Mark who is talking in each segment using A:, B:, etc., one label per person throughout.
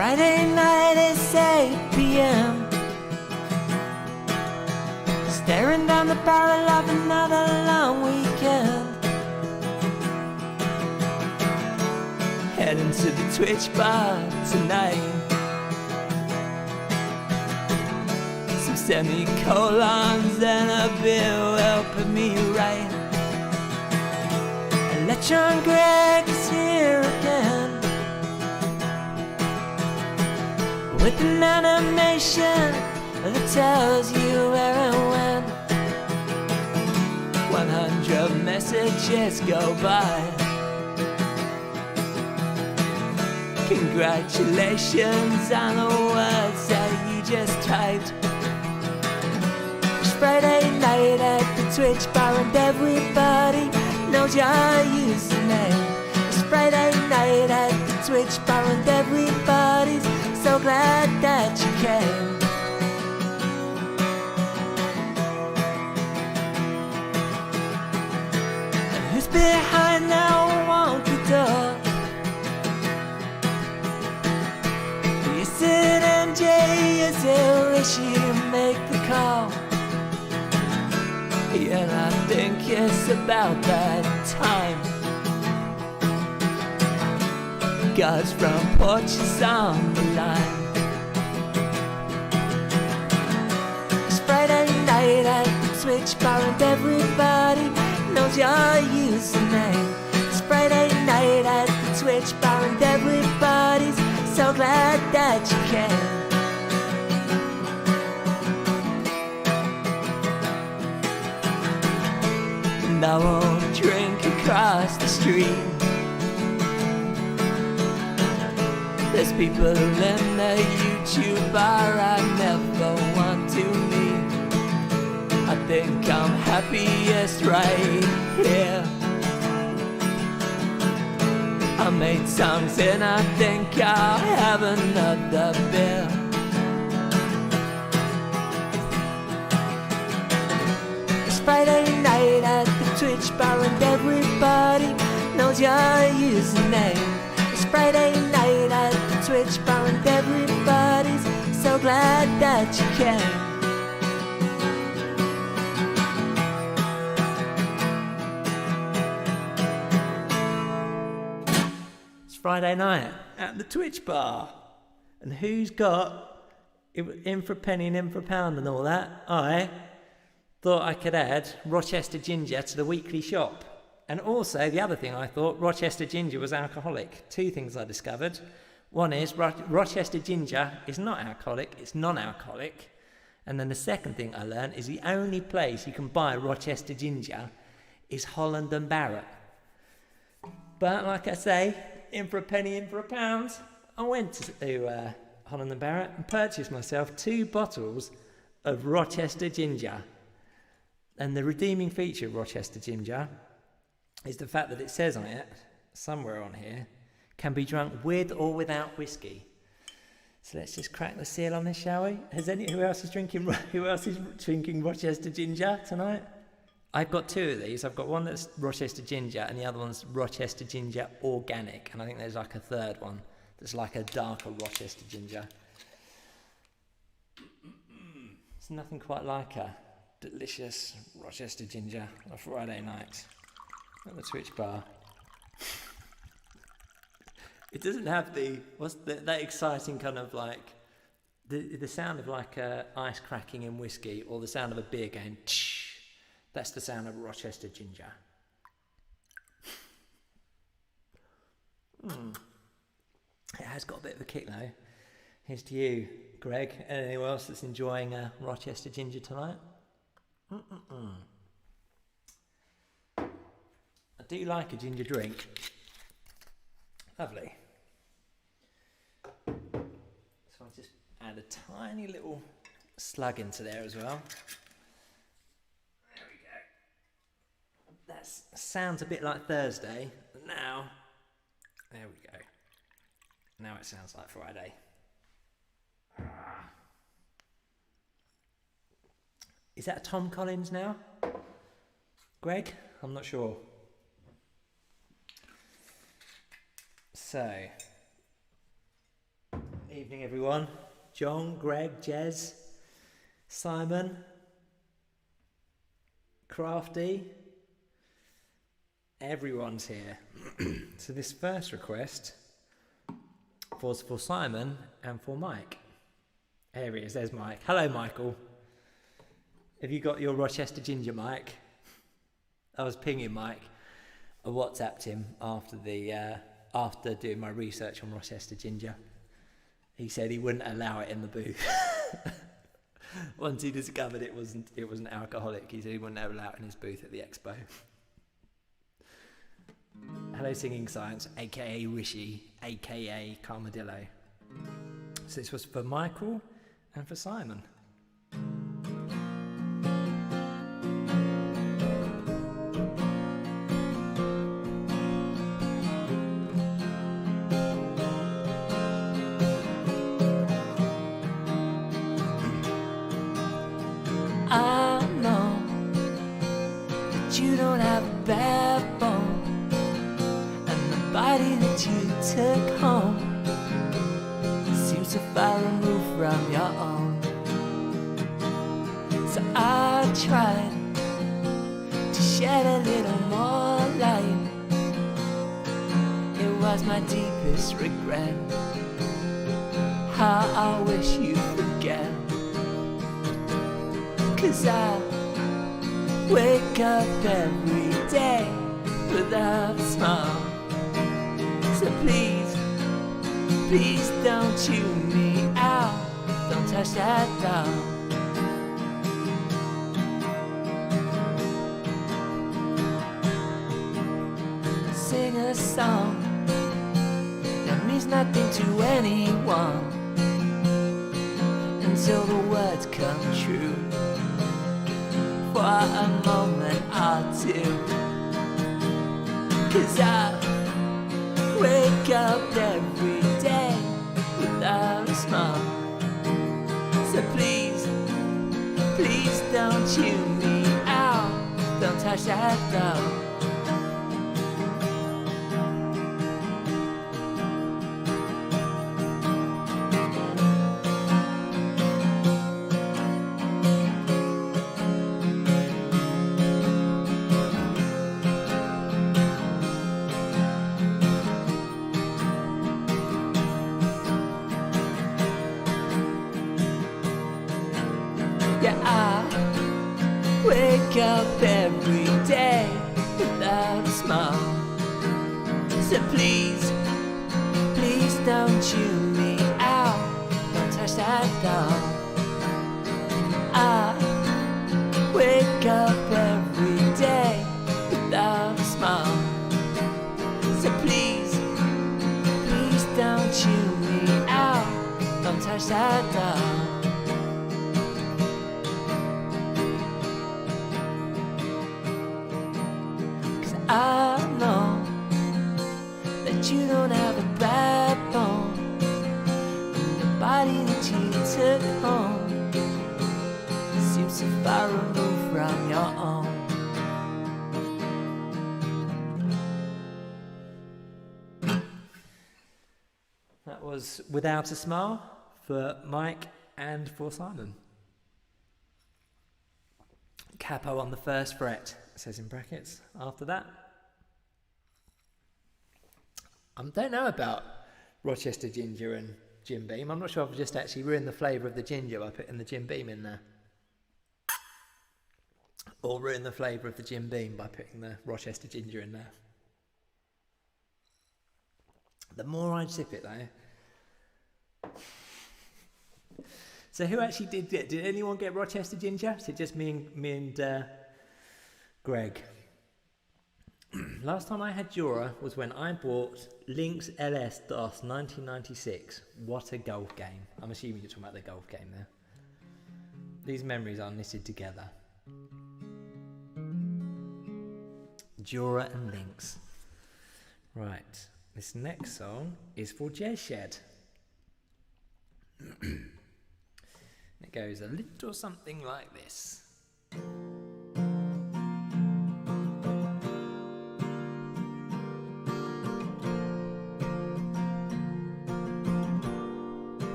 A: Friday night is 8 p.m. Staring down the barrel of another long weekend. Heading to the Twitch bar tonight. Some semicolons and a beer will put me right. Electron Greg is here again, with an animation that tells you where and when. 100 messages go by. Congratulations on the words that you just typed. It's Friday night at the Twitch bar and everybody knows your username. It's Friday night at the Twitch bar and everybody's so glad that you came. And who's behind that wonky door? Is it MJ? Is it Rishi to make the call? Yeah, and I think it's about that time. God's front porch is on the line. It's Friday night at the Twitch bar and everybody knows your username. It's Friday night at the Twitch bar and everybody's so glad that you came. And I won't drink across the street. There's people in the YouTube bar I never want to meet. I think I'm happiest right here. I made songs and I think I'll have another beer. It's Friday night at the Twitch bar and everybody knows your username. It's Friday night at the Twitch bar and everybody's so glad that you came. It's Friday night at the Twitch bar. And who's got in for a penny and in for a pound and all that? I thought I could add Rochester Ginger to the weekly shop. And also, the other thing I thought, Rochester Ginger was alcoholic. Two things I discovered. One is Rochester Ginger is not alcoholic, it's non-alcoholic. And then the second thing I learned is the only place you can buy Rochester Ginger is Holland and Barrett. But like I say, in for a penny, in for a pound, I went to Holland and Barrett and purchased myself 2 bottles of Rochester Ginger. And the redeeming feature of Rochester Ginger is the fact that it says on it, somewhere on here, can be drunk with or without whiskey. So let's just crack the seal on this, shall we? Who else is drinking Rochester Ginger tonight? I've got 2 of these. I've got one that's Rochester Ginger and the other one's Rochester Ginger Organic. And I think there's like a third one that's like a darker Rochester Ginger. It's nothing quite like a delicious Rochester Ginger on a Friday night at the Twitch bar. It doesn't have that exciting kind of like the sound of like ice cracking in whiskey or the sound of a beer going tsh. That's the sound of Rochester Ginger. It has got a bit of a kick though. Here's to you, Greg. Anyone else that's enjoying Rochester Ginger tonight? I do like a ginger drink. Lovely. So I'll just add a tiny little slug into there as well. There we go. That sounds a bit like Thursday, but now, there we go. Now it sounds like Friday. Is that a Tom Collins now? Greg? I'm not sure. So, Evening, everyone. John, Greg, Jez, Simon, Crafty. Everyone's here. So this first request was for Simon and for Mike. Here he is, there's Mike. Hello, Michael. Have you got your Rochester Ginger, Mike? I was pinging Mike. I WhatsApped him after doing my research on Rochester Ginger. He said he wouldn't allow it in the booth. Once he discovered it wasn't alcoholic, he said he wouldn't allow it in his booth at the expo. Hello, Singing Science, aka Rishi, aka Carmadillo. So this was for Michael and for Simon.
B: I know that you don't have a backbone, and the body that you took home seems so far removed from your own. So I tried to shed a little more light. It was my deepest regret. How I wish you'd forget. 'Cause I wake up every day without a smile. So please, please don't chew me out. Don't touch that doll. Sing a song that means nothing to anyone until the words come true. For a moment or two. 'Cause I wake up every day without a smile. So please, please don't chew me out. Don't touch that doll. Wake up every day without a smile. So please, please don't chew me out. Don't touch that doll. I wake up every day without a smile. So please, please don't chew me out. Don't touch that doll. I know that you don't have a backbone, and the body that you took home seems so far removed from your own.
A: That was Without a Smile for Mike and for Simon. Capo on the first fret, it says in brackets. After that, I don't know about Rochester Ginger and Jim Beam. I'm not sure if I've just actually ruined the flavour of the ginger by putting the Jim Beam in there. Or ruined the flavour of the Jim Beam by putting the Rochester Ginger in there. The more I sip it though. So who actually did it? Did anyone get Rochester Ginger? Is it just me and Greg? Last time I had Jura was when I bought Links LS DOS 1996. What a golf game. I'm assuming you're talking about the golf game there. These memories are knitted together. Jura and Links. Right, this next song is for Jez Shed. It goes a little something like this.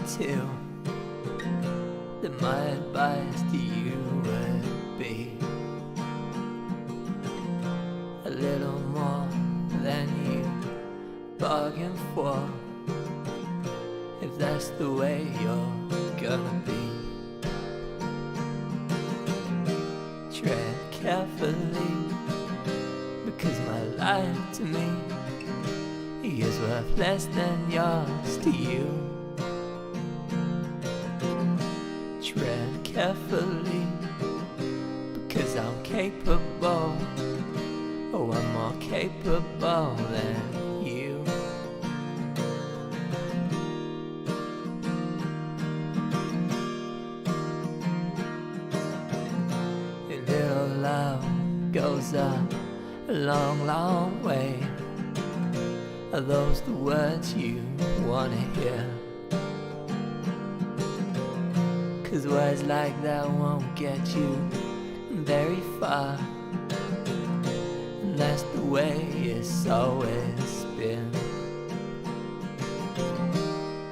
B: to, then my advice to you would be a little more than you bargained for, if that's the way you're gonna be. Tread carefully, because my life to me is worth less than yours to you. Tread carefully, because I'm capable, oh, I'm more capable than you. Your little love goes a long, long way. Are those the words you wanna hear? 'Cause words like that won't get you very far, and that's the way it's always been.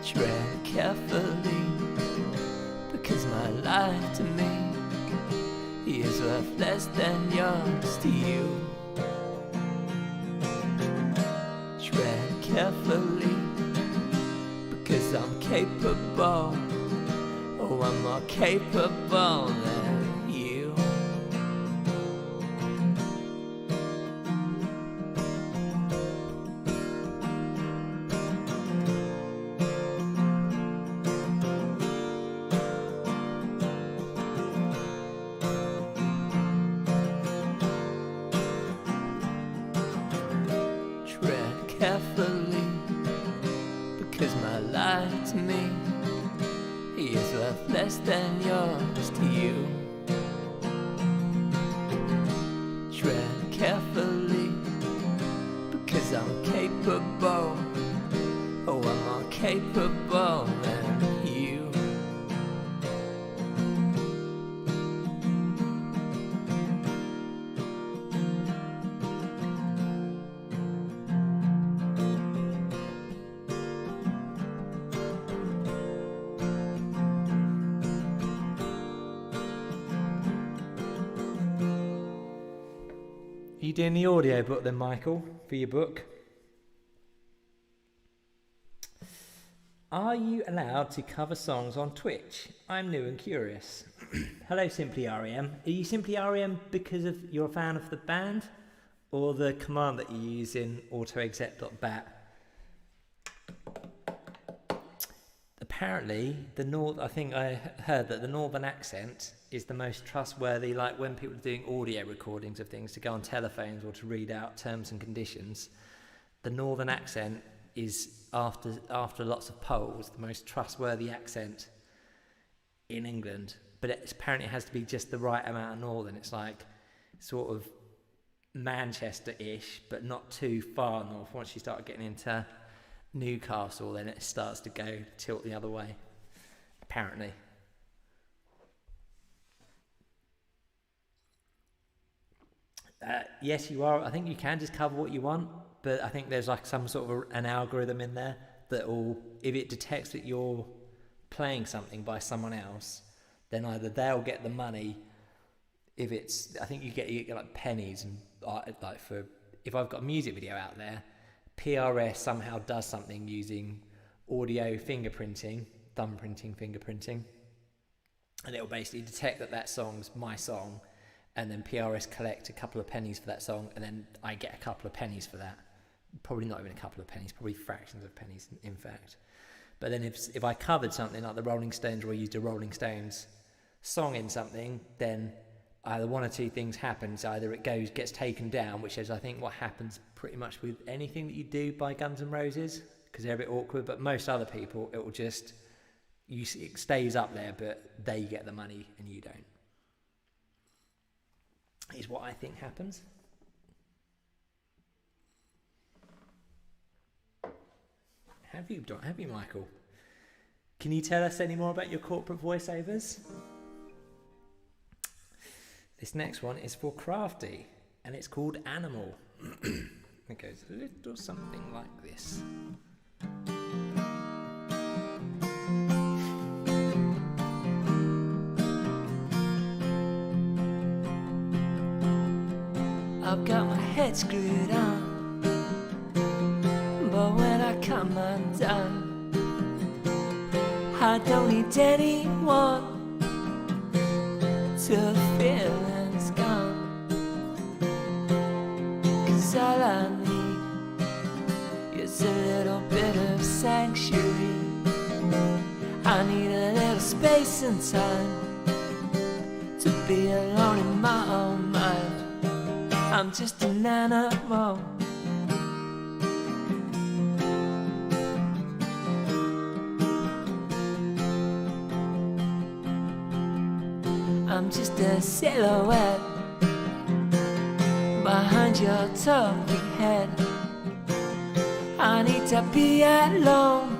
B: Tread carefully, because my life to me is worth less than yours to you. Tread carefully, because I'm capable, oh, I'm more capable than you. Tread carefully, because my life to me is worth less than yours to you. Tread carefully, because I'm capable, oh, I'm more capable than you.
A: Are you doing the audio book then, Michael, for your book? Are you allowed to cover songs on Twitch? I'm new and curious. Hello, Simply REM. Are you Simply REM because you're a fan of the band, or the command that you use in autoexec.bat? Apparently, I think I heard that the northern accent is the most trustworthy, like when people are doing audio recordings of things to go on telephones or to read out terms and conditions. The northern accent is, after lots of polls, the most trustworthy accent in England. But apparently it has to be just the right amount of northern. It's like sort of Manchester-ish, but not too far north. Once you start getting into Newcastle, then it starts to go tilt the other way, apparently. Yes, you are. I think you can just cover what you want, but I think there's like some sort of an algorithm in there that will, if it detects that you're playing something by someone else, then either they'll get the money. If it's, I think you get like pennies, and like for, if I've got a music video out there, PRS somehow does something using audio fingerprinting, thumbprinting, fingerprinting, and it'll basically detect that that song's my song, and then PRS collect a couple of pennies for that song, and then I get a couple of pennies for that. Probably not even a couple of pennies, probably fractions of pennies, in fact. But then if I covered something like the Rolling Stones, or I used a Rolling Stones song in something, then either one or two things happens. Either it gets taken down, which is I think what happens pretty much with anything that you do by Guns N' Roses, because they're a bit awkward. But most other people, it will just, it stays up there, but they get the money and you don't. Is what I think happens. Have you, Michael? Can you tell us any more about your corporate voiceovers? This next one is for Crafty, and it's called Animal. It goes a little something like this.
B: I've got my head screwed on, but when I come undone, I don't need anyone till the feeling's gone. 'Cause all I need is a little bit of sanctuary. I need a little space and time to be alone in my own mind. I'm just an animal. I'm just a silhouette behind your talking head. I need to be alone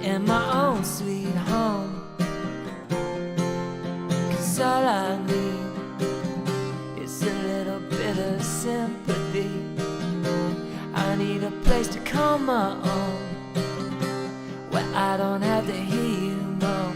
B: in my own sweet home. 'Cause all I need is a little bit of sympathy. I need a place to call my own, where I don't have to hear you moan.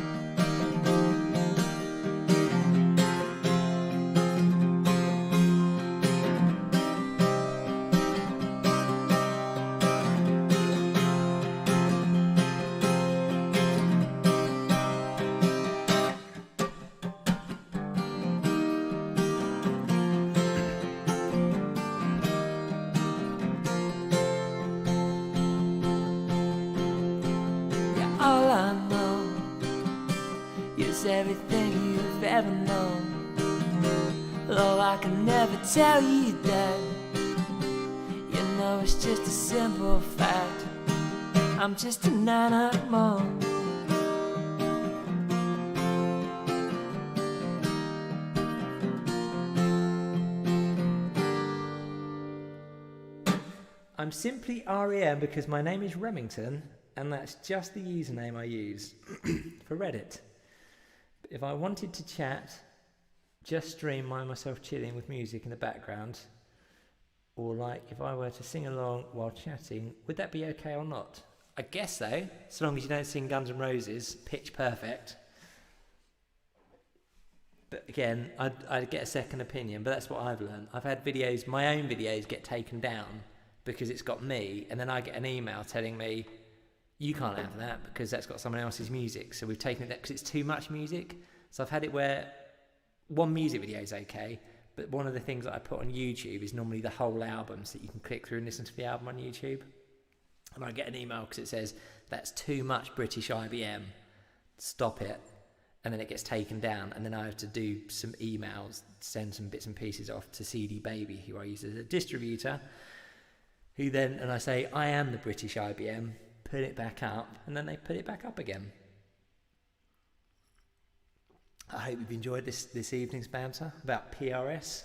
B: All I know is everything you've ever known. Though I can never tell you that, you know it's just a simple fact. I'm just an animal.
A: I'm simply REM because my name is Remington, and that's just the username I use for Reddit. But if I wanted to chat, just stream myself chilling with music in the background, or like if I were to sing along while chatting, would that be okay or not? I guess so, so long as you don't sing Guns N' Roses, pitch perfect. But again, I'd get a second opinion, but that's what I've learned. I've had videos, my own videos get taken down because it's got me, and then I get an email telling me, you can't have that because that's got someone else's music. So we've taken it down because it's too much music. So I've had it where one music video is okay, but one of the things that I put on YouTube is normally the whole album, so you can click through and listen to the album on YouTube. And I get an email because it says, that's too much British IBM, stop it. And then it gets taken down, and then I have to do some emails, send some bits and pieces off to CD Baby, who I use as a distributor, who then, and I say, I am the British IBM, put it back up, and then they put it back up again. I hope you've enjoyed this evening's banter about PRS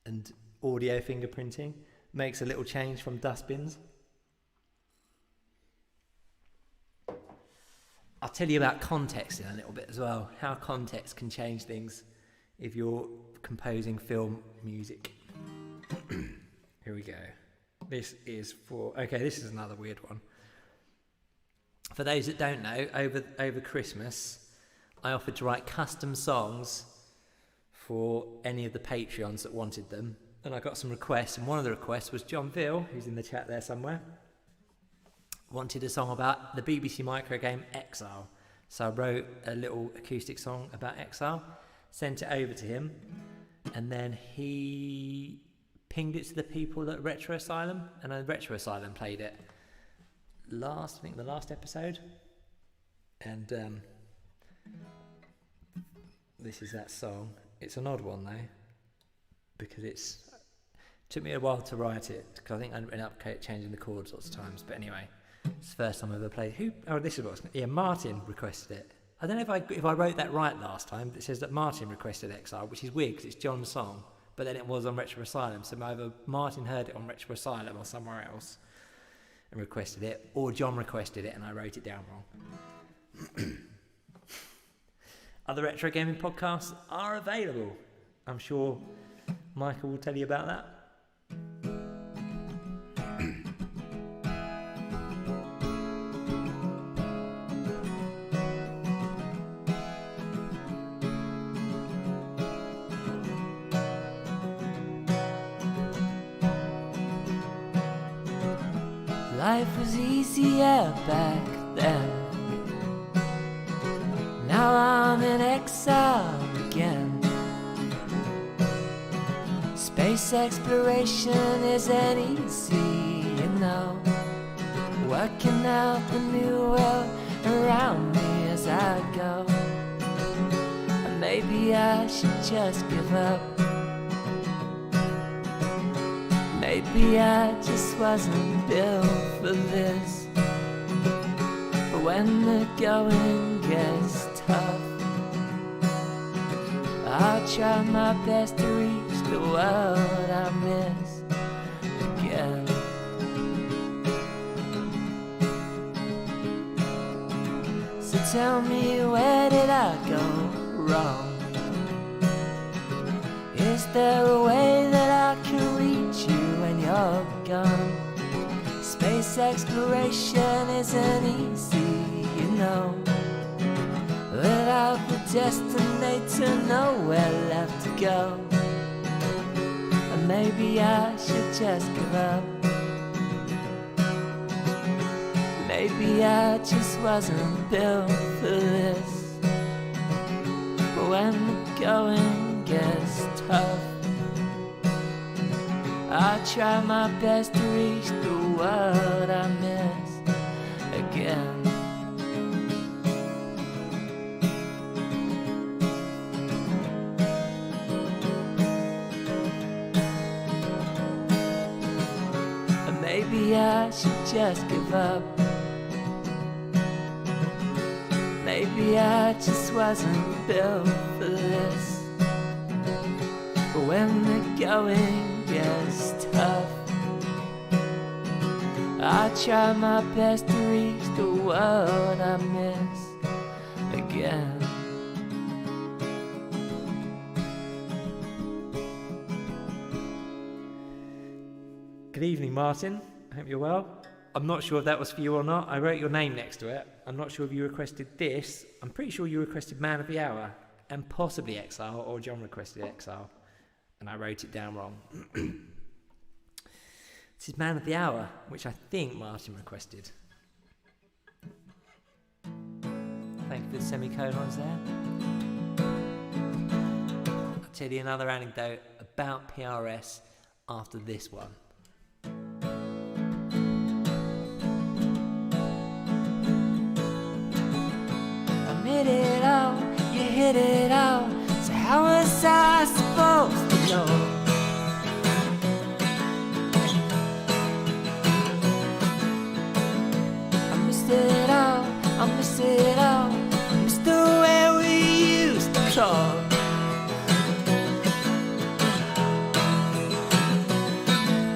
A: and audio fingerprinting. Makes a little change from dustbins. I'll tell you about context in a little bit as well, how context can change things if you're composing film music. Here we go. This is another weird one. For those that don't know, over Christmas, I offered to write custom songs for any of the Patreons that wanted them. And I got some requests, and one of the requests was John Veal, who's in the chat there somewhere, wanted a song about the BBC micro game Exile. So I wrote a little acoustic song about Exile, sent it over to him, and then he pinged it to the people at Retro Asylum, and Retro Asylum played it the last episode. And this is that song. It's an odd one though, because it took me a while to write it, because I think I ended up changing the chords lots of times. But anyway, it's the first time I've ever played. Martin requested it. I don't know if I wrote that right last time. It says that Martin requested Exile, which is weird because it's John's song, but then it was on Retro Asylum. So either Martin heard it on Retro Asylum or somewhere else and requested it, or John requested it and I wrote it down wrong. Other retro gaming podcasts are available. I'm sure Michael will tell you about that.
B: Life was easier back then. Now I'm in exile again. Space exploration isn't easy, you know. Working out the new world around me as I go. And maybe I should just give up. Maybe I just wasn't built for this. But when the going gets tough, I'll try my best to reach the world I miss again. So tell me, where did I go wrong? Is there a way that I can reach you when you're gone? Space exploration isn't easy, you know. Without the destinator, nowhere left to go. And maybe I should just give up. Maybe I just wasn't built for this. But when the going gets tough, I try my best to reach the world I miss again. And maybe I should just give up. Maybe I just wasn't built for this. But when the going gets tough, I try my best to reach the world I miss again.
A: Good evening, Martin. I hope you're well. I'm not sure if that was for you or not. I wrote your name next to it. I'm not sure if you requested this. I'm pretty sure you requested Man of the Hour and possibly Exile, or John requested Exile, and I wrote it down wrong. This is Man of the Hour, which I think Martin requested. Thank you for the semicolons there. I'll tell you another anecdote about PRS after this one.
B: Hit it all, you hit it all. So how was I supposed to know? I missed it all, I missed it all. I missed the way we used to talk.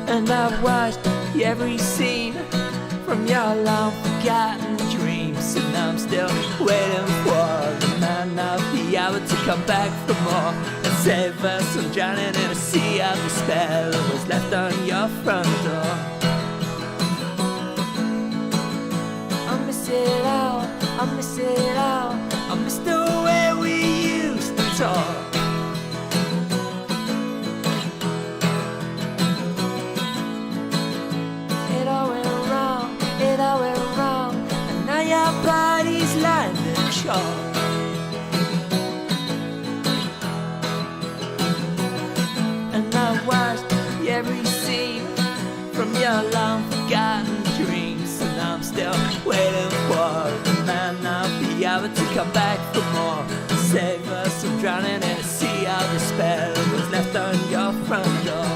B: And I've watched every scene from your long forgotten dreams, and I'm still waiting for the man of the hour to come back for more and save us from drowning in a sea of despair that was left on your front door. I miss it all, I miss it all. I miss the way we used to talk. It all went wrong, it all went wrong, and now your body's lined in chalk. And I've watched every scene from your long forgotten dreams, and I'm still waiting for the man of the hour to come back for more, save us from drowning in a sea of despair that was left on your front door.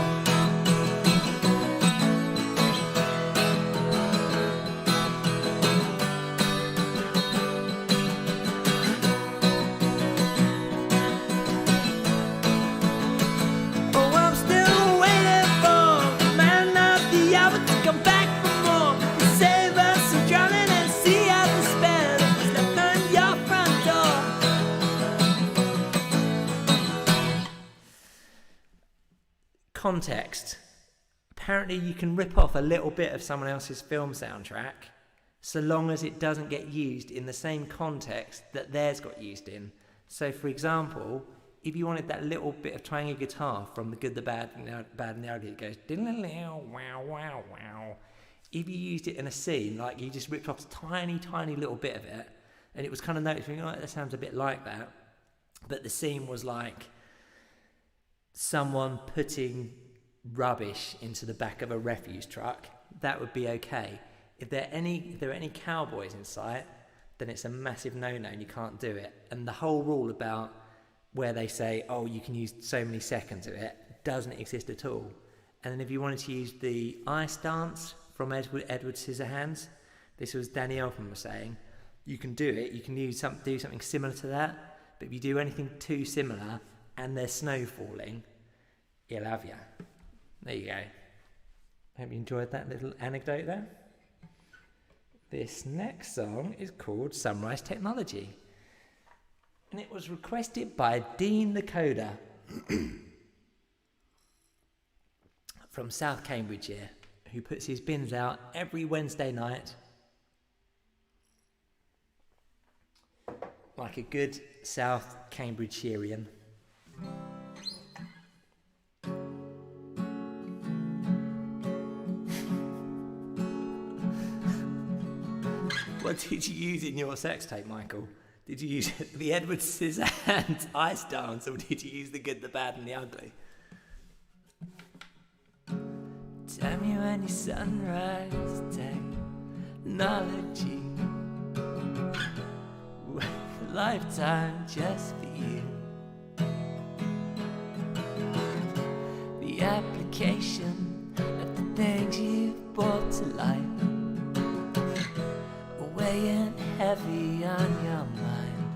A: Context. Apparently you can rip off a little bit of someone else's film soundtrack so long as it doesn't get used in the same context that theirs got used in. So for example, if you wanted that little bit of twangy guitar from The Good, the Bad, and the Ugly, it goes wow wow wow. if you used it in a scene, like you just ripped off a tiny little bit of it, and it was kind of noticing, oh, that sounds a bit like that, but the scene was like someone putting rubbish into the back of a refuse truck, that would be okay. If there are any cowboys in sight, then it's a massive no-no and you can't do it. And the whole rule about where they say, oh, you can use so many seconds of it, doesn't exist at all. And then if you wanted to use the ice dance from Edward Scissorhands, this was Danny Elfman was saying, you can do it, you can do something similar to that, but if you do anything too similar and there's snow falling, he'll have you. There you go. Hope you enjoyed that little anecdote there. This next song is called Sunrise Technology, and it was requested by Dean the Coder from South Cambridgeshire, who puts his bins out every Wednesday night like a good South Cambridgeshirean. What did you use in your sex tape, Michael? Did you use the Edward Scissorhands ice dance, or did you use the good, the bad and the ugly?
B: Tell me when your sunrise technology, with a lifetime just for you. The application of the things you've brought to life, weighing heavy on your mind.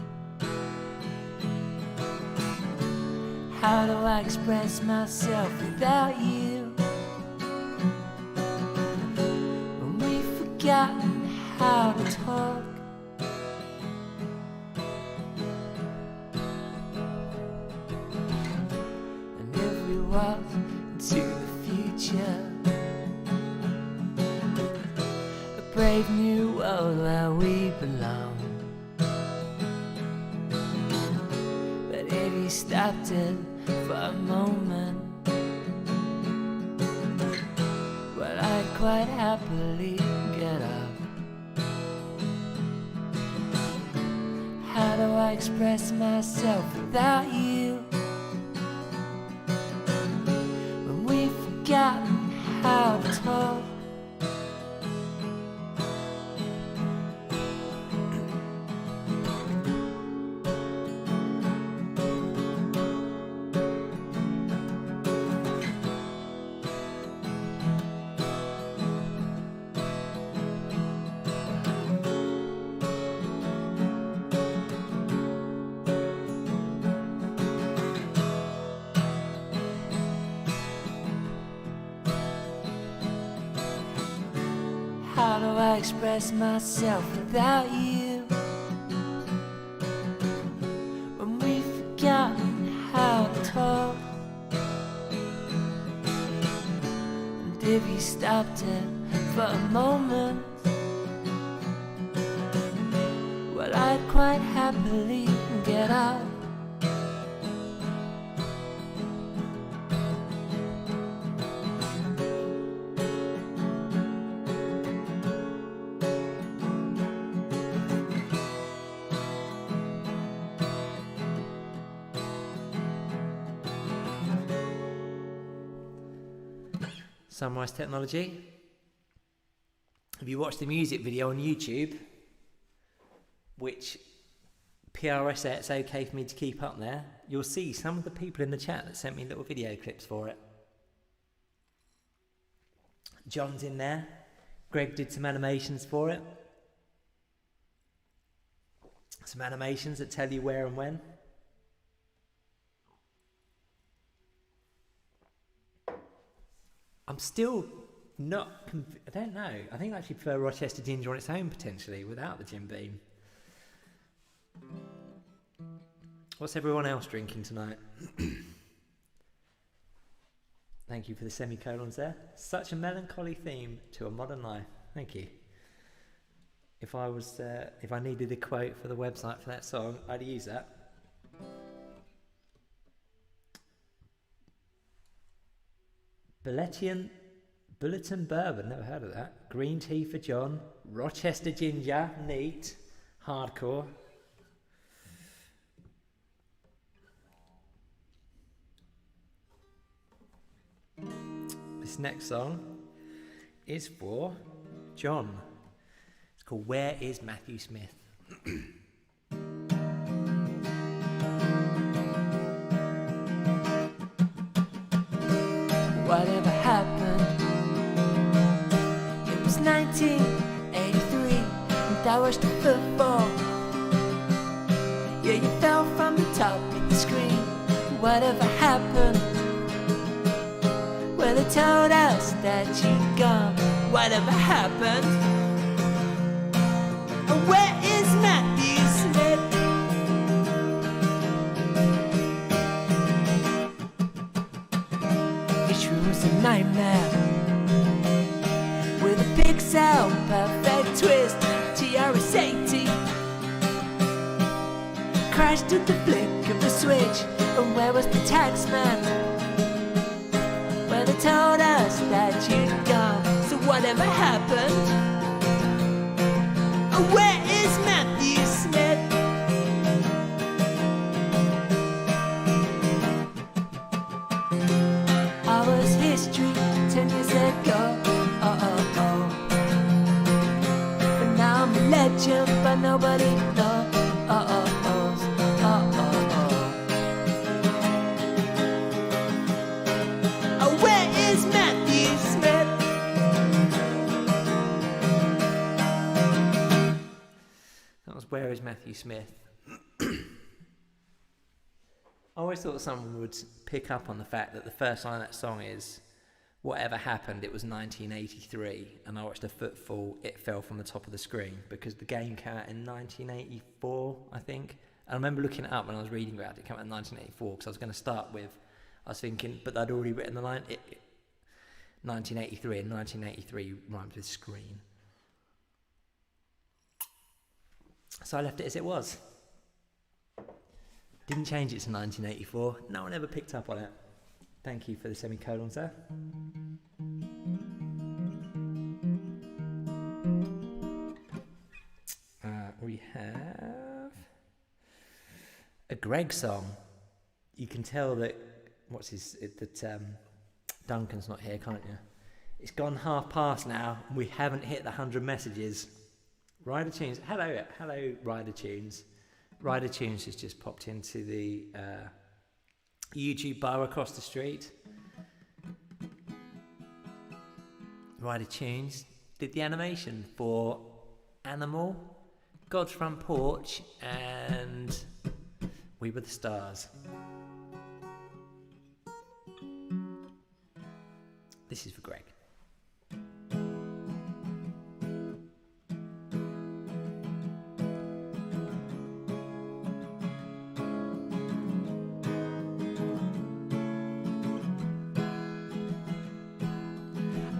B: How do I express myself without you? When we've forgotten how to talk. And if we walk into the future, a brave new world where we belong. But if you stopped it for a moment, well, I'd quite happily get up. How do I express myself without you? When we've forgotten how to talk. How do I express myself without you? When we've forgotten how to talk. And if you stopped it for a moment, well, I'd quite happily get up.
A: Sunrise Technology. If you watch the music video on YouTube, which PRS it's okay for me to keep up there, you'll see some of the people in the chat that sent me little video clips for it. John's in there. Greg did some animations for it. Some animations that tell you where and when. I'm still not... I don't know. I think I actually prefer Rochester Ginger on its own, potentially, without the Jim Beam. What's everyone else drinking tonight? Thank you for the semicolons there. Such a melancholy theme to a modern life. Thank you. If I needed a quote for the website for that song, I'd use that. Bulletin Bourbon, never heard of that. Green Tea for John. Rochester Ginger, neat. Hardcore. This next song is for John. It's called Where is Matthew Smith?
B: Whatever happened? It was 1983, and I watched the football. Yeah, you fell from the top of the screen. Whatever happened? Well, they told us that you'd gone. Whatever happened? Where is Matthew Smith? Each room was a nightmare with a pixel perfect twist. TRS-80 crashed at the flick of the switch. And where was the tax man? Well, they told us that you'd gone. So whatever happened? Where is Matthew Smith? I was history 10 years ago. But now I'm a legend, but nobody knows. Where is Matthew Smith?
A: That was Where is Matthew Smith? I always thought someone would pick up on the fact that the first line of that song is whatever happened, it was 1983, and I watched a footfall, it fell from the top of the screen, because the game came out in 1984, I think. I remember looking it up when I was reading about it. It came out in 1984, because I was going to start with, I was thinking, but I'd already written the line, 1983, and 1983 rhymes with screen. So I left it as it was. Didn't change it to 1984. No one ever picked up on it. Thank you for the semicolon, sir. We have a Greg song. You can tell that Duncan's not here, can't you? It's gone past now. And we haven't hit the 100 messages. Rider Tunes, hello Rider Tunes. Rider Tunes has just popped into the YouTube bar across the street. Rider Tunes did the animation for Animal, God's Front Porch, and We Were the Stars. This is for Greg.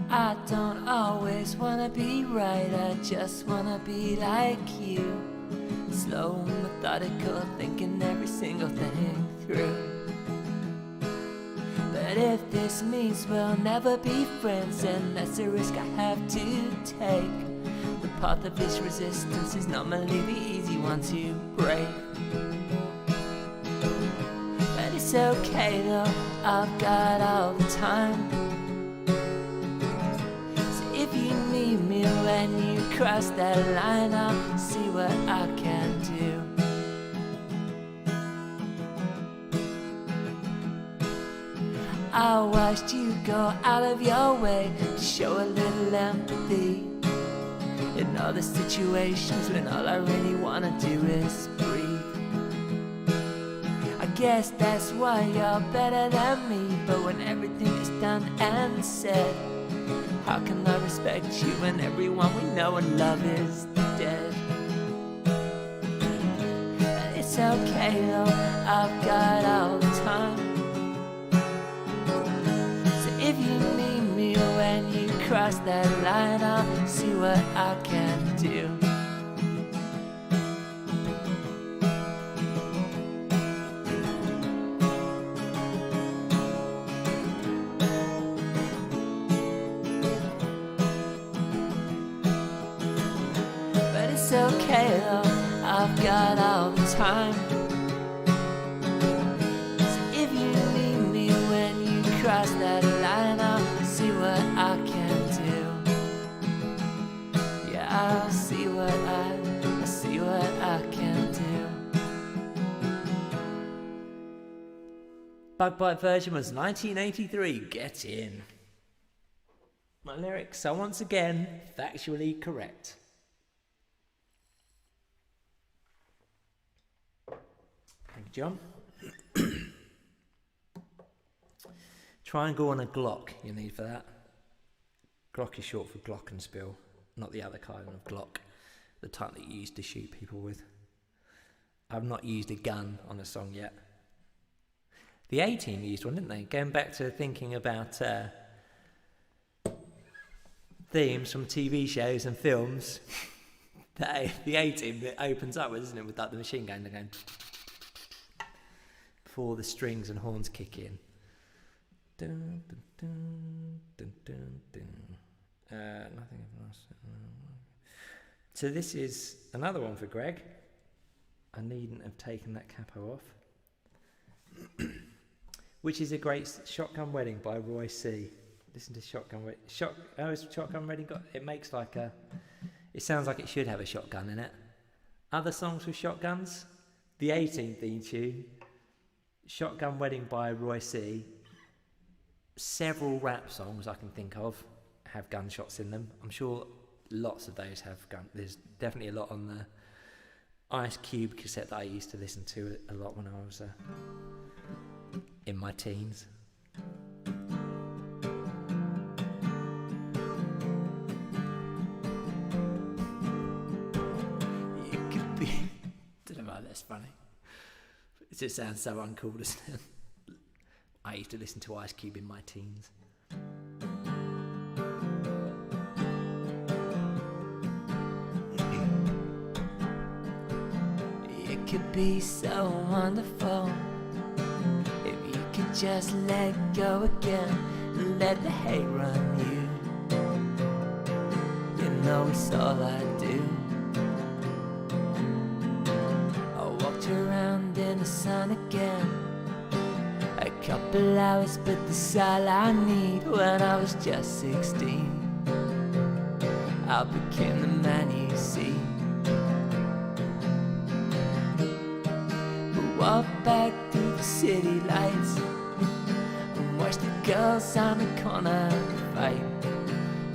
B: I don't always wanna be right, I just wanna be like you. Slow, methodical, thinking every single thing through. But if this means we'll never be friends, then that's a risk I have to take. The path of this resistance is normally the easy one to break. But it's okay though, I've got all the time. If you need me when you cross that line, I'll see what I can do. I watched you go out of your way to show a little empathy in all the situations when all I really wanna do is breathe. I guess that's why you're better than me, but when everything is done and said, how can I respect you when everyone we know and love is dead? It's okay though, I've got all the time. So if you need me when you cross that line, I'll see what I can do. okay though, I've got all the time. So if you leave me when you cross that line, I'll see what I can do. Yeah, I'll see what I can do.
A: Bug Bite version was 1983. Get in. My lyrics are once again factually correct. Thank you, John. Triangle and a Glock you need for that. Glock is short for glockenspiel, not the other kind of Glock, the type that you used to shoot people with. I've not used a gun on a song yet. The A-Team used one, didn't they? Going back to thinking about themes from TV shows and films. The A-Team that opens up with, isn't it, with like the machine gun going before the strings and horns kick in. Dun, dun, dun, dun, dun, dun. Nothing else. So this is another one for Greg. I needn't have taken that capo off. Which is a great Shotgun Wedding by Roy C. Listen to Shotgun Wedding. Shotgun Wedding got, it makes like a, it sounds like it should have a shotgun in it. Other songs with shotguns, the A-Team theme tune, Shotgun Wedding by Roy C. Several rap songs I can think of have gunshots in them. I'm sure lots of those have there's definitely a lot on the Ice Cube cassette that I used to listen to a lot when I was in my teens. You could be... don't know why that's funny. It just sounds so uncool, doesn't it? I used to listen to Ice Cube in my teens.
B: It could be so wonderful if you could just let go again and let the hate run you. You know it's all I do. I walked around in the sun again, a couple hours, but that's all I need. When I was just 16, I became the man you see. Walk back through the city lights and watch the girls on the corner fight.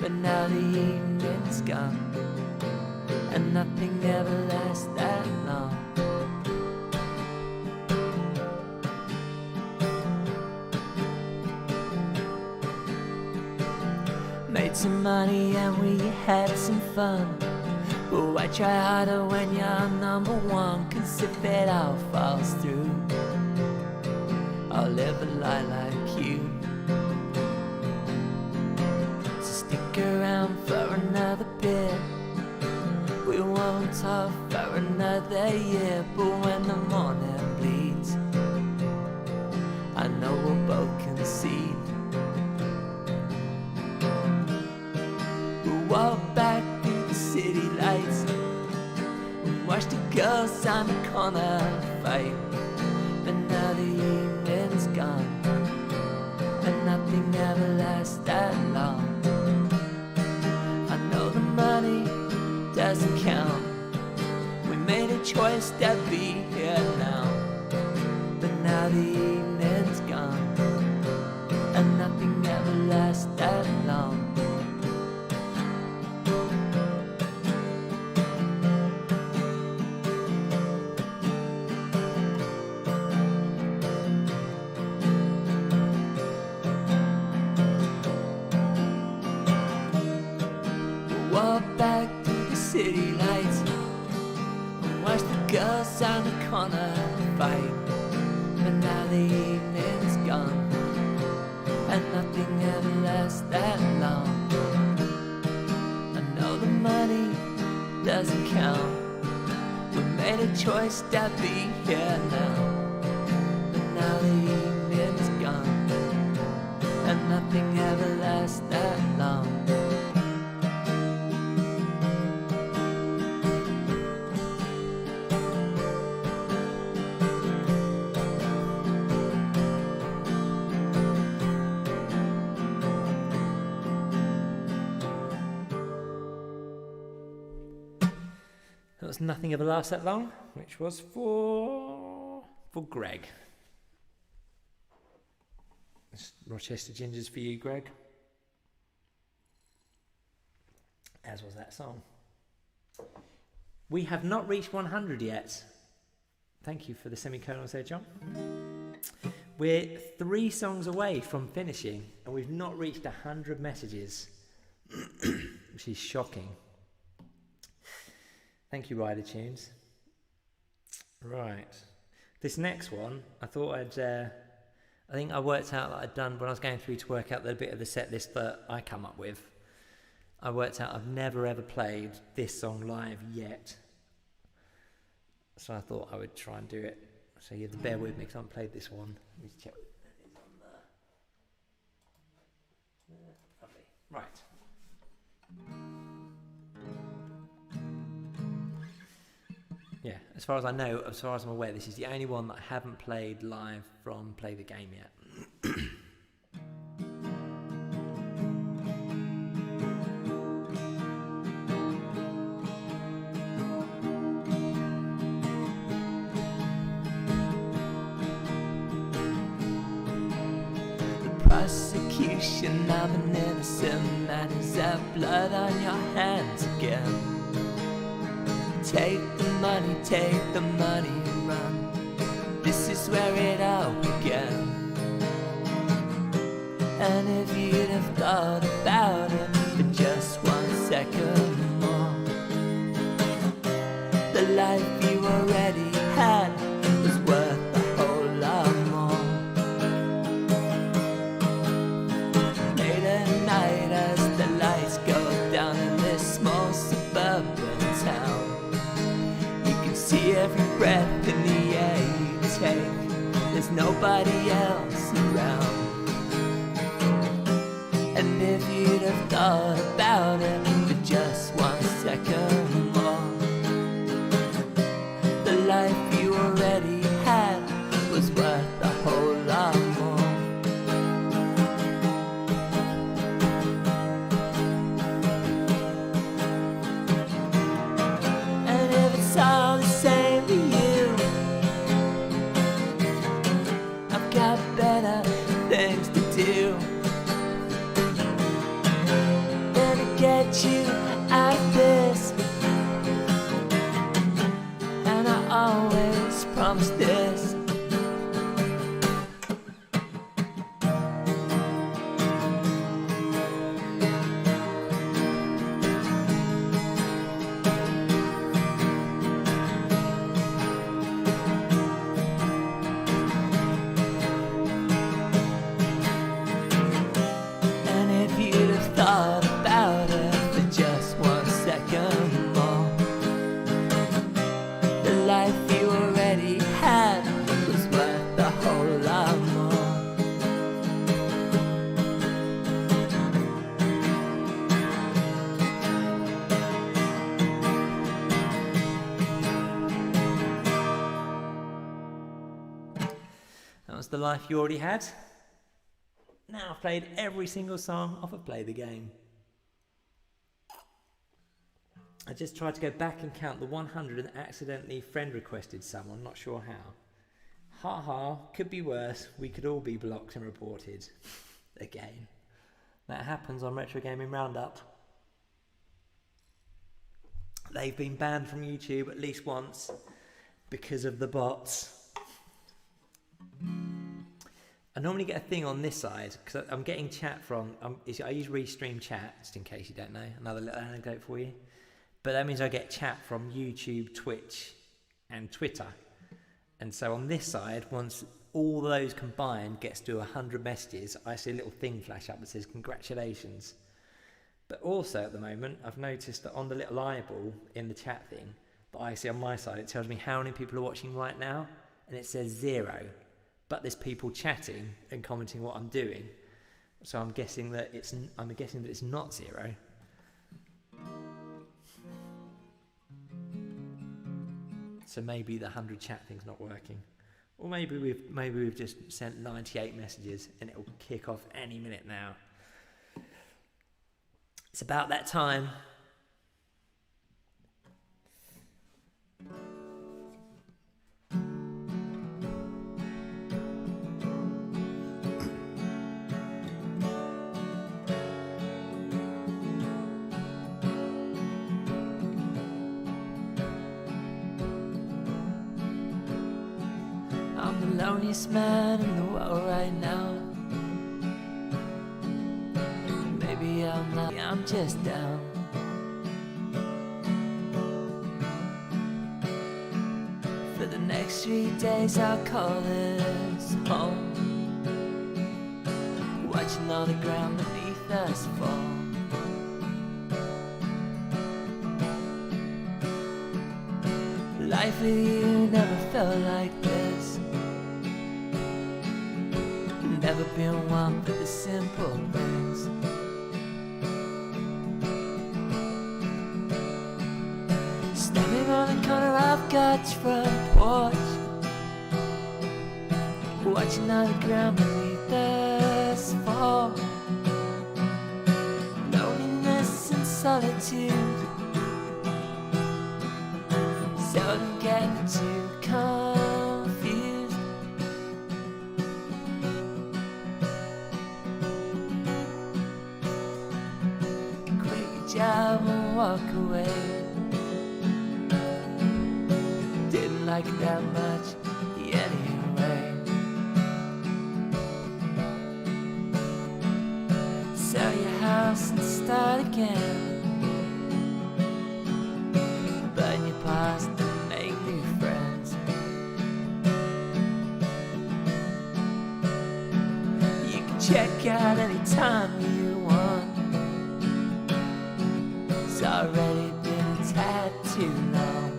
B: But now the evening's gone and nothing ever lasts that long. Made some money and we had some fun, but why try harder when you're number one? 'Cause if it all falls through, I'll live a lie like you. So stick around for another bit, we won't talk for another year. But when the morning bleeds, I know we'll both concede. We'll walk back through the city lights and watch the girls on the corner fight. But now the evening's gone and nothing ever lasts that long. I know the money doesn't count, we made a choice that be here now. But now the evening's gone and nothing ever lasts that long. City lights and watch the girls on the corner fight. But now the evening's gone and nothing ever lasts that long. I know the money doesn't count, we made a choice that be here now. But now the evening's gone and nothing ever lasts that long.
A: was Nothing Ever Lasts That Long, which was for Greg. It's Rochester Gingers for you, Greg. As was that song. We have not reached 100 yet. Thank you for the semicolons there, John. We're 3 songs away from finishing, and we've not reached 100 messages, which is shocking. Thank you, Rider Tunes. Right. This next one, I thought I think I worked out that I'd done, when I was going through to work out the bit of the set list that I come up with, I worked out I've never ever played this song live yet. So I thought I would try and do it. So you have to bear with me because I haven't played this one. Let me just check. Lovely. Right. Yeah, as far as I know, as far as I'm aware, this is the only one that I haven't played live from Play the Game yet.
B: Prosecution of an innocent man is that blood on your hands again. Take the money and run. This is where it all began. And if you'd have thought about it for just 1 second more, the life you already had was worth a whole lot more. Late at night as the lights go down in this small suburban town, see every breath in the air you take. There's nobody else around. And if you'd have thought about it for just 1 second more, the life you already had was worth a whole lot more. And if it's all the same to you, I've got better things to do than to get you out of this. And I always promise this. Thought about it for just 1 second more, the life you already had was worth a whole lot more. That was the life you already had. Now I've played every single song off of Play the Game. I just tried to go back and count the 100 and accidentally friend requested someone, not sure how. Ha ha, could be worse. We could all be blocked and reported. Again. That happens on Retro Gaming Roundup. They've been banned from YouTube at least once because of the bots. I normally get a thing on this side because I'm getting chat from, I use Restream Chat, just in case you don't know, another little anecdote for you. But that means I get chat from YouTube, Twitch and Twitter. And so on this side, once all those combined gets to 100 messages, I see a little thing flash up that says congratulations. But also at the moment, I've noticed that on the little eyeball in the chat thing that I see on my side, it tells me how many people are watching right now, and it says 0. But there's people chatting and commenting what I'm doing, so I'm guessing that it's not 0. So maybe the 100 chat thing's not working, or maybe we've just sent 98 messages and it'll kick off any minute now. It's about that time. loneliest man in the world right now. Maybe I'm not, I'm just down. For the next 3 days I'll call this home, watching all the ground beneath us fall. Life with you never felt like this. Never been one for the simple things. Standing on the corner of God's front porch, watching all the ground beneath us fall. Loneliness and solitude seldom get too confused. Quit your job and walk away. Didn't like it that much anyway. Sell your house and start again. Burn your past and make new friends. You can check out anytime you want. It's already been a tad too long.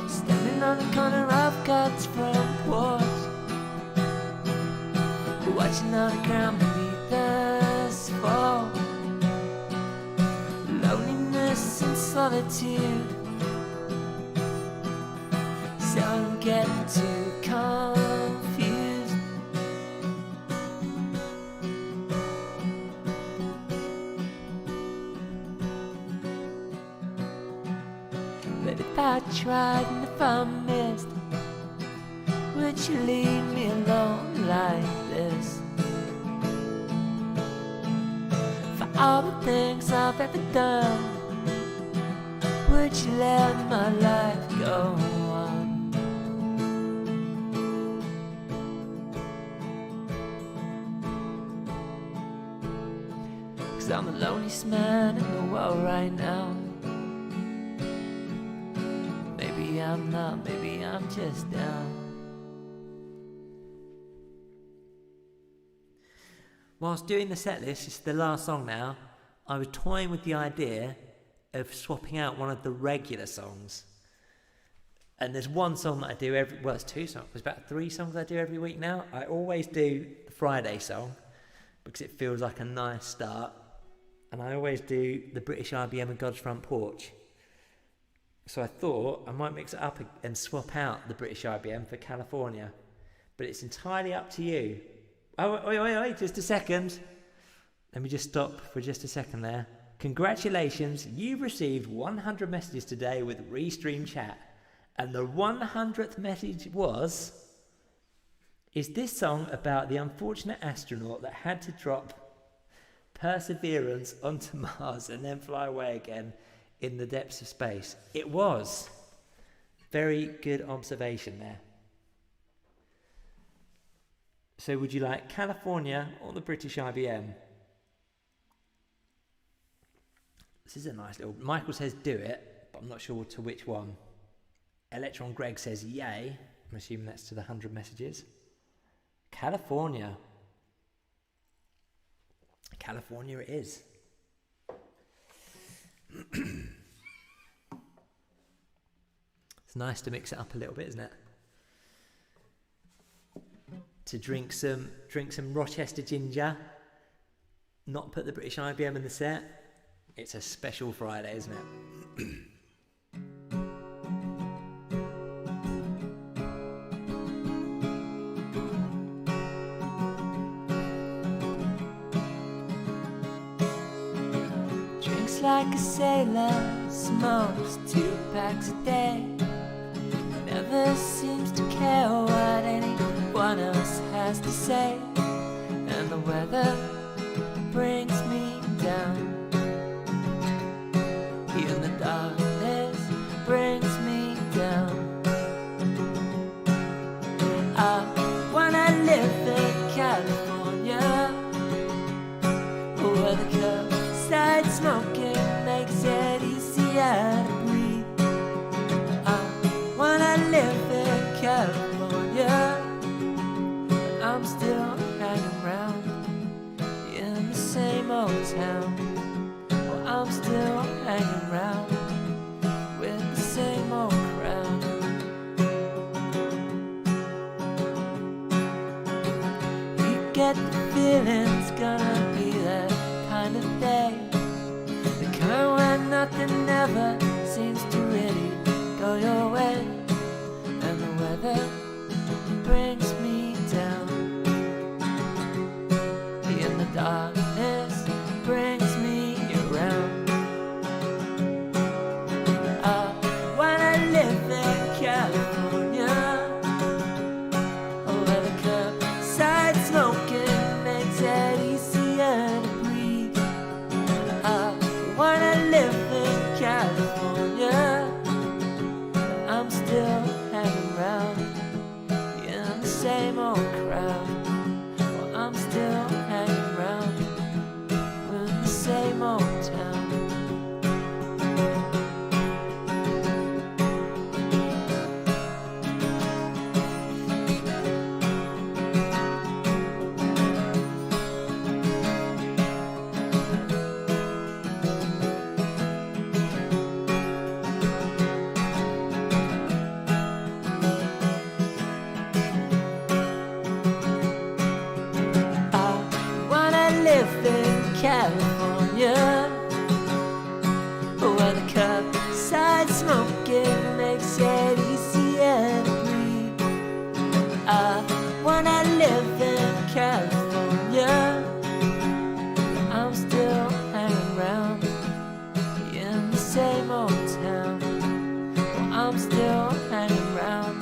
B: Standing on the corner of God's front porch, watching all the ground beneath us fall. Loneliness and solitude seldom get too confused. But if I tried and if I missed, would you leave me alone like this? For all the things I've ever done, would you let my life go on? 'Cause I'm the loneliest man in the world right now. Maybe I'm not, maybe I'm just down.
A: Whilst doing the set list, this is the last song now, I was toying with the idea of swapping out one of the regular songs. And there's one song that I do it's 2 songs, there's about 3 songs I do every week now. I always do the Friday song because it feels like a nice start. And I always do the British IBM and God's Front Porch. So I thought I might mix it up and swap out the British IBM for California. But it's entirely up to you. Oh, wait, just a second. Let me just stop for just a second there. Congratulations, you've received 100 messages today with Restream Chat. And the 100th message was, is this song about the unfortunate astronaut that had to drop Perseverance onto Mars and then fly away again in the depths of space? It was. Very good observation there. So would you like California or the British IBM? This is a nice little... Michael says do it, but I'm not sure to which one. Electron Greg says yay. I'm assuming that's to the 100 messages. California. California it is. It's nice to mix it up a little bit, isn't it? To drink some Rochester ginger, not put the British IBM in the set. It's a special Friday, isn't it?
B: Drinks like a sailor, smokes 2 packs a day. Never seems to care what anyone else has to say. And the weather brings me down. In the darkness brings me I'm still hanging around in the same old town. Well, I'm still hanging around with the same old crowd. You get the feeling it's gonna be that kind of day, the kind where nothing ever seems to really go your way, and the weather brings me down, in the darkness brings me around. I wanna live in California, where the curbside smoking makes it easier to breathe. I wanna live in California, I'm still hanging around in the same old crowd. Well, I'm still hanging around with the same old town. California, where the curbside smoking makes it easier to breathe. I wanna live in California, I'm still hanging around in the same old town. Well, I'm still hanging around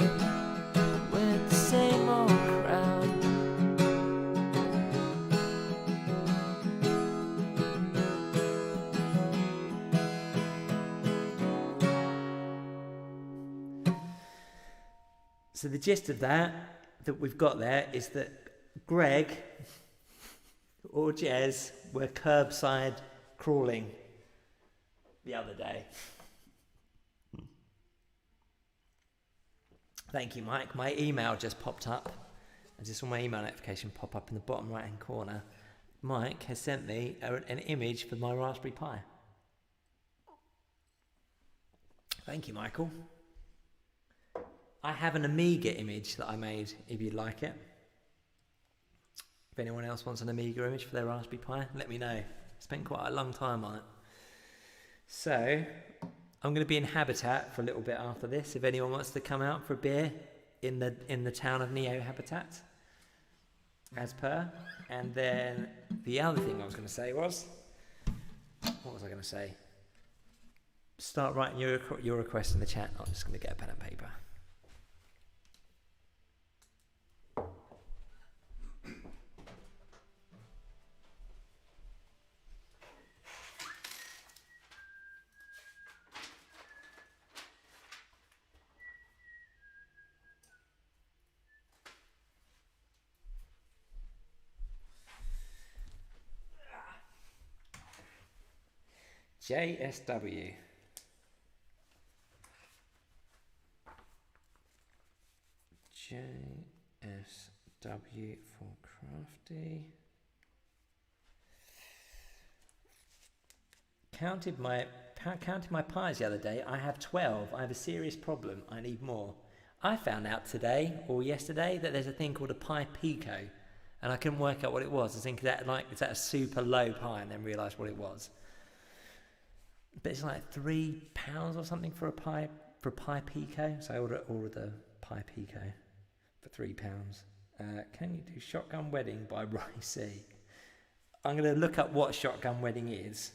B: with the same old crowd.
A: So the gist of that we've got there is that Greg or Jez were curbside crawling the other day. Thank you, Mike. My email just popped up. I just saw my email notification pop up in the bottom right hand corner. Mike has sent me an image for my Raspberry Pi. Thank you, Michael. I have an Amiga image that I made, if you'd like it. If anyone else wants an Amiga image for their Raspberry Pi, let me know. Spent quite a long time on it. So, I'm going to be in Habitat for a little bit after this, if anyone wants to come out for a beer in the town of Neo Habitat, as per. And then the other thing I was going to say was, what was I going to say? Start writing your request in the chat. I'm just going to get a pen and paper. JSW. JSW for crafty. Counted my pies the other day. I have 12. I have a serious problem. I need more. I found out today or yesterday that there's a thing called a Pi Pico, and I couldn't work out what it was. I was thinking is that a super low Pi, and then realised what it was. But it's like £3 or something for a Pi Pico. So I ordered the Pi Pico for £3. Can you do Shotgun Wedding by Roy C? I'm going to look up what Shotgun Wedding is.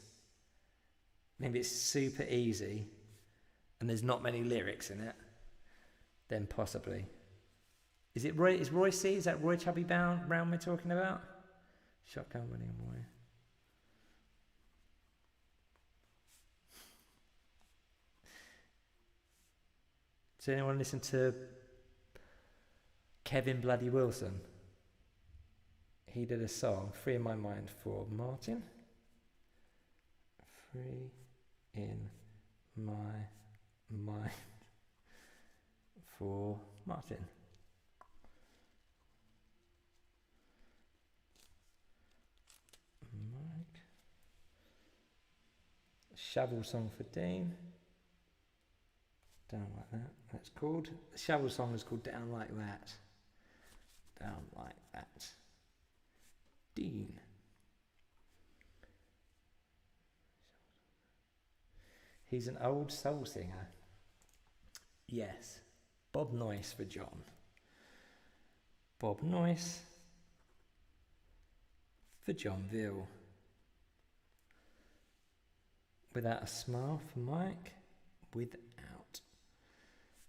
A: Maybe it's super easy and there's not many lyrics in it. Then possibly. Is Roy C? Is that Roy Chubby Brown we're talking about? Shotgun Wedding Roy. Does anyone listen to Kevin Bloody Wilson? He did a song, Free in My Mind, for Martin. Free in My Mind for Martin. Shovel Song for Dean. Down Like That. That's called. The Shovel Song is called Down Like That. Down Like That. Dean. He's an old soul singer. Yes. Bob Noyce for John. Bob Noyce for John Veal. Without a Smile for Mike. Without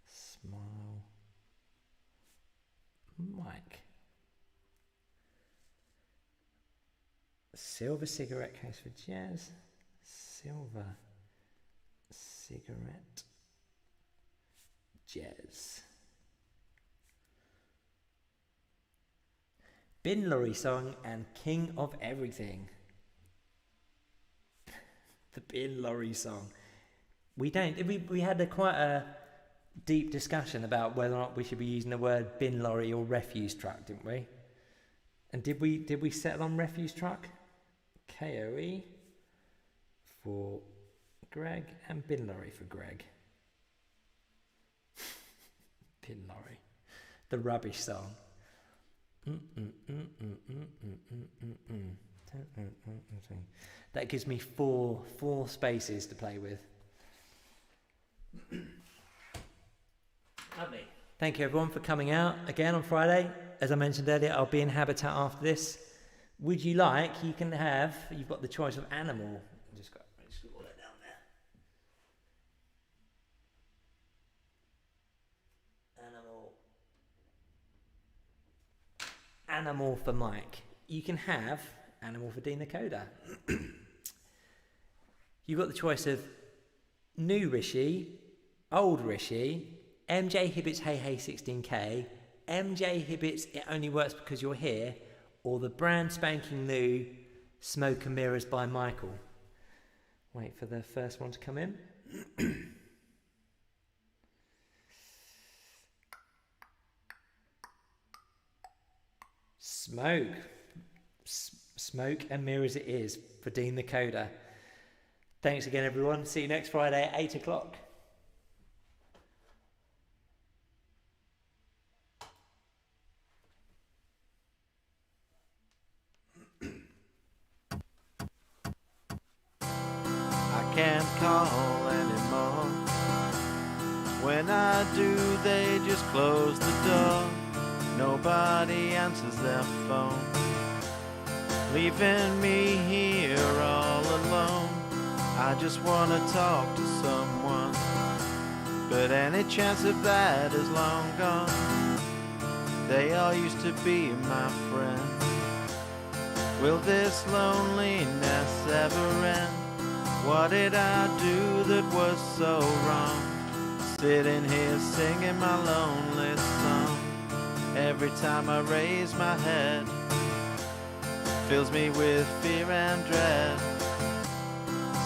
A: Smile Mike. Silver Cigarette Case for Jazz. Silver Cigarette Jazz. Bin Laurie Song and King of Everything. The Bin Laurie Song. We had quite a deep discussion about whether or not we should be using the word bin lorry or refuse truck, didn't we? And did we settle on refuse truck? KOE for Greg and bin lorry for Greg. Bin lorry. The Rubbish Song. That gives me four spaces to play with. Lovely. Thank you everyone for coming out again on Friday. As I mentioned earlier, I'll be in Habitat after this. Would you like? You've got the choice of animal. Just all that down there. Animal for Mike. You can have animal for Dean the Coder. You've got the choice of new Rishi, old Rishi, MJ Hibbett's Hey Hey 16K, MJ Hibbett's It Only Works Because You're Here, or the brand spanking new Smoke and Mirrors by Michael. Wait for the first one to come in. Smoke and Mirrors it is for Dean the Coder. Thanks again everyone. See you next Friday at 8 o'clock.
C: I can't call anymore. When I do, they just close the door. Nobody answers their phone, leaving me here all alone. I just wanna talk to someone, but any chance of that is long gone. They all used to be my friends. Will this loneliness ever end? What did I do that was so wrong? Sitting here singing my lonely song. Every time I raise my head, fills me with fear and dread.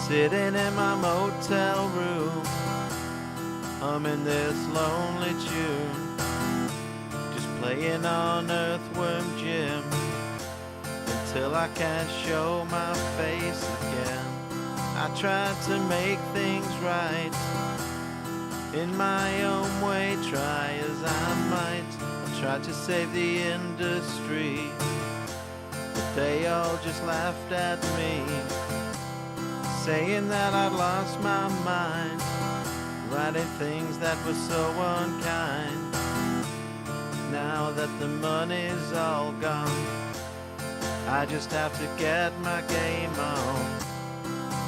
C: Sitting in my motel room, humming this lonely tune, just playing on Earthworm Jim, until I can't show my face again. I tried to make things right, in my own way, try as I might. I tried to save the industry, but they all just laughed at me, saying that I'd lost my mind, writing things that were so unkind. Now that the money's all gone, I just have to get my game on.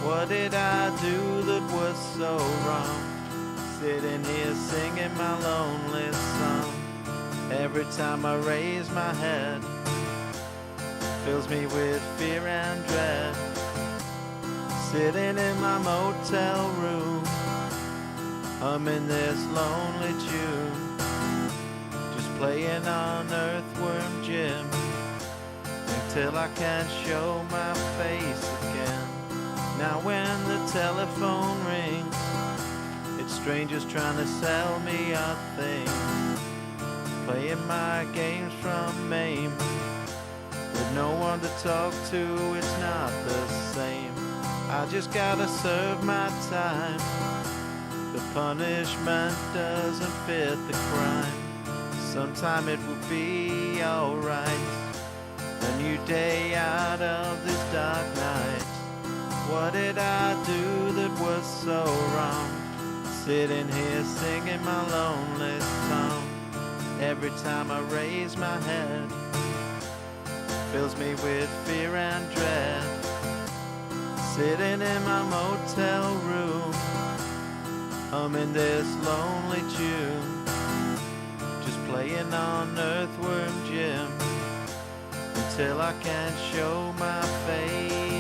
C: What did I do that was so wrong? Sitting here singing my lonely song. Every time I raise my head, fills me with fear and dread. Sitting in my motel room, humming this lonely tune, just playing on Earthworm Jim, until I can't show my face again. Now when the telephone rings, it's strangers trying to sell me a thing, playing my games from Maine, with no one to talk to, it's not the same. I just gotta serve my time. The punishment doesn't fit the crime. Sometime it will be alright. A new day out of this dark night. What did I do that was so wrong? Sitting here singing my lonely song. Every time I raise my head, fills me with fear and dread. Sitting in my motel room, humming this lonely tune, just playing on Earthworm Jim, until I can't show my face